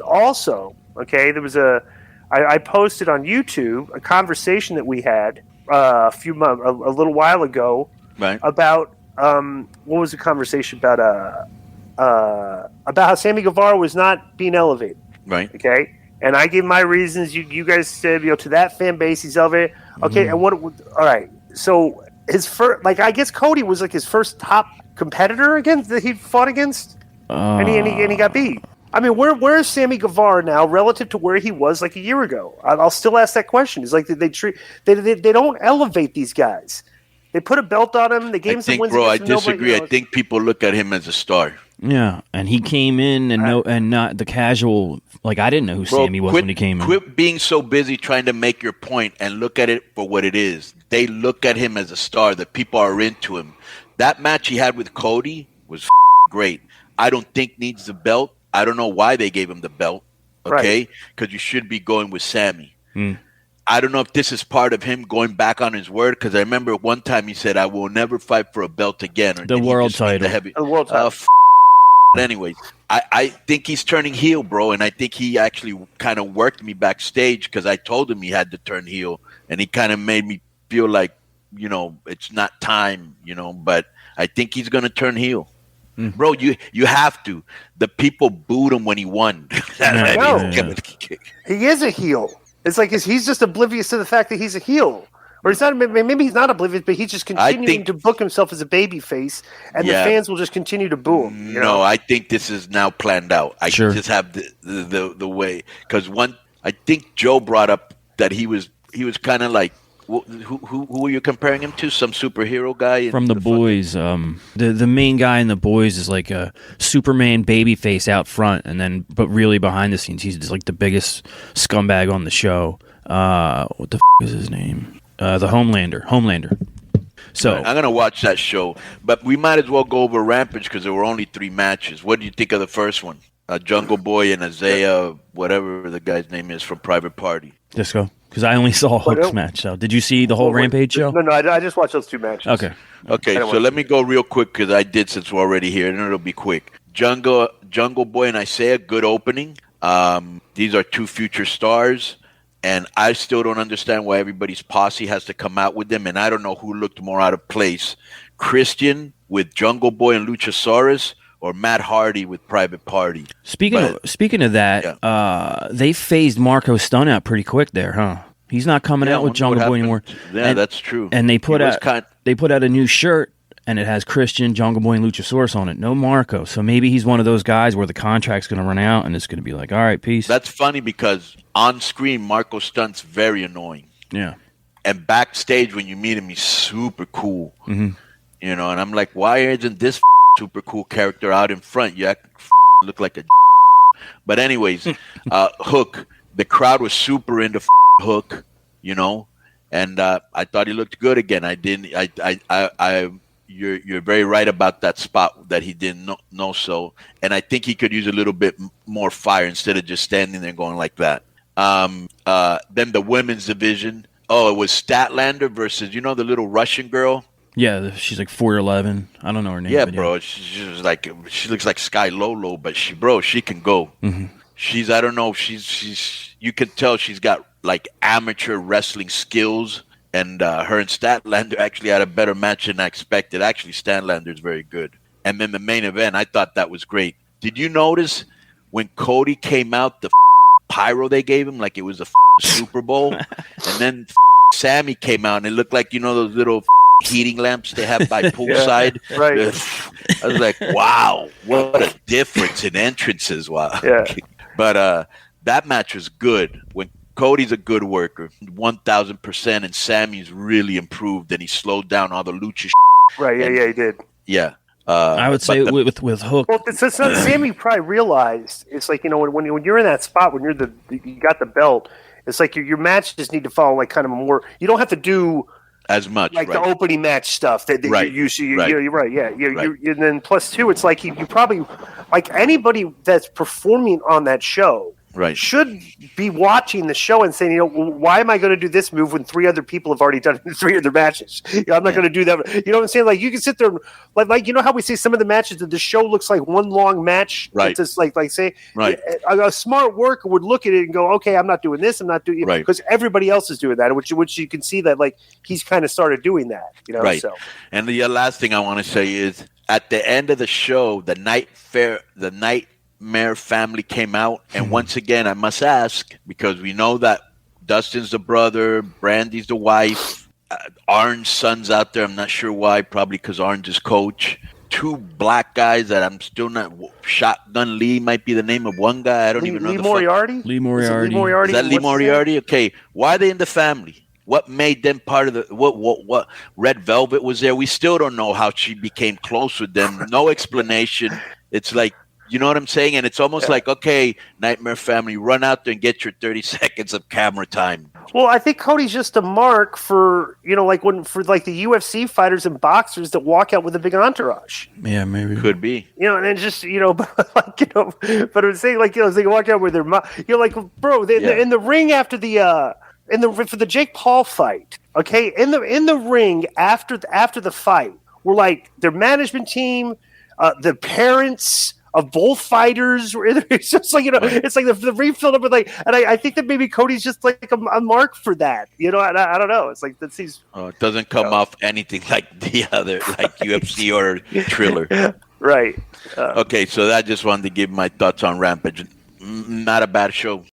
Also, okay, there was I posted on YouTube a conversation that we had a little while ago, Right. about what was the conversation about how Sammy Guevara was not being elevated. Right. Okay, and I gave my reasons. You guys said, to that fan base he's elevated. Okay, and what? All right, so his first, I guess Cody was his first top competitor against that he fought against, and he got beat. I mean, where is Sammy Guevara now relative to where he was a year ago? I'll still ask that question. It's they don't elevate these guys. They put a belt on him. They gave him some wins. Bro, I disagree. I think people look at him as a star. Yeah, and he came in and not the casual. I didn't know who Sammy was when he came in. Quit being so busy trying to make your point and look at it for what it is. They look at him as a star. That people are into him. That match he had with Cody was great. I don't think needs the belt. I don't know why they gave him the belt, okay? Because you should be going with Sammy. I don't know if this is part of him going back on his word, because I remember one time he said, I will never fight for a belt again. The world title. The world title. Anyways, I think he's turning heel, bro, and I think he actually kind of worked me backstage because I told him he had to turn heel, and he kind of made me feel like, it's not time, but I think he's going to turn heel. Bro, you have to. The people booed him when he won. He is a heel. It's he's just oblivious to the fact that he's a heel. Or he's not. Maybe he's not oblivious, but he's just continuing to book himself as a baby face, and the fans will just continue to boo him. No, I think this is now planned out. I just have the way, because I think Joe brought up that he was kind of like, who are you comparing him to? Some superhero guy from the Boys. The main guy in the Boys is like a Superman baby face out front, but really behind the scenes, he's just the biggest scumbag on the show. What the is his name? The Homelander. So I'm gonna watch that show, but we might as well go over Rampage because there were only 3 matches. What do you think of the first one? Jungle Boy and Isaiah, whatever the guy's name is from Private Party. Disco. Because I only saw Hook's match. So did you see the whole Rampage show? No, I just watched those 2 matches. Okay. So let me go real quick because I did since we're already here, and it'll be quick. Jungle Boy and Isaiah, good opening. These are 2 future stars. And I still don't understand why everybody's posse has to come out with them. And I don't know who looked more out of place. Christian with Jungle Boy and Luchasaurus, or Matt Hardy with Private Party. Speaking of that, they phased Marco Stunt out pretty quick there, huh? He's not coming out with Jungle Boy anymore. Yeah, that's true. And they put out a new shirt, and it has Christian, Jungle Boy, and Luchasaurus on it. No Marco. So maybe he's one of those guys where the contract's going to run out, and it's going to be like, all right, peace. That's funny because on screen, Marco Stunt's very annoying. Yeah. And backstage, when you meet him, he's super cool. And I'm like, why isn't this super cool character out in front? You look like a But anyways, Hook, the crowd was super into Hook, and I thought he looked good again. You're very right about that spot that he didn't know so, and I think he could use a little bit more fire instead of just standing there going like that. Then the women's division. Oh, it was Statlander versus the little Russian girl. Yeah, she's like 4'11". I don't know her name. Yeah, bro. She looks like Sky Lolo, but she can go. She's, I don't know, she's you can tell she's got like amateur wrestling skills. And her and Statlander actually had a better match than I expected. Actually, Statlander's very good. And then the main event, I thought that was great. Did you notice when Cody came out, the pyro they gave him, like it was a Super Bowl? And then Sammy came out, and it looked like, those little heating lamps they have by poolside. Right. I was like, wow, what a difference in entrances. Wow. Yeah. But that match was good. When Cody's a good worker, 1,000%, and Sammy's really improved, and he slowed down all the lucha. Right, he did. Yeah. I would say with Hook. Well, Sammy probably realized, it's like, when you're in that spot, when you got the belt, it's like your matches need to follow like kind of more, you don't have to do as much like the opening match stuff that right. you see. You're right, yeah. And then plus 2, it's like you probably, like anybody that's performing on that show, Right. should be watching the show and saying, why am I going to do this move when 3 other people have already done it in 3 other matches? I'm not going to do that. You know what I'm saying? Like, you can sit there and, like how we say some of the matches that the show looks like one long match. Right. It's just like say, right. A smart worker would look at it and go, okay, I'm not doing this. I'm not doing it. Right. Because everybody else is doing that, which you can see that, like, he's kind of started doing that, Right. So. And the last thing I want to say is at the end of the show, the Nightmare family came out. And once again, I must ask, because we know that Dustin's the brother, Brandy's the wife, Orange's son's out there. I'm not sure why, probably because Orange is coach. 2 black guys that I'm still not. Shotgun Lee might be the name of one guy. I don't even know. Lee Moriarty? Lee Moriarty. Is that Lee Moriarty? Okay. Why are they in the family? What made them part of the what Red Velvet was there? We still don't know how she became close with them. No explanation. It's like, you know what I'm saying? And it's almost like, okay, Nightmare family, run out there and get your 30 seconds of camera time. Well, I think Cody's just a mark for, like the UFC fighters and boxers that walk out with a big entourage. Yeah, maybe. Could be. And it's just, but I'm saying, they walk out with their bro, in the ring after for the Jake Paul fight, okay, in the ring after the fight, we're like their management team, the parents of both fighters. It's just like, it's like the ring filled up with and I think that maybe Cody's just like a mark for that. I don't know. It's like that seems. Oh, it doesn't come off anything like the other, like UFC or Triller. Right. Okay, so I just wanted to give my thoughts on Rampage. Not a bad show.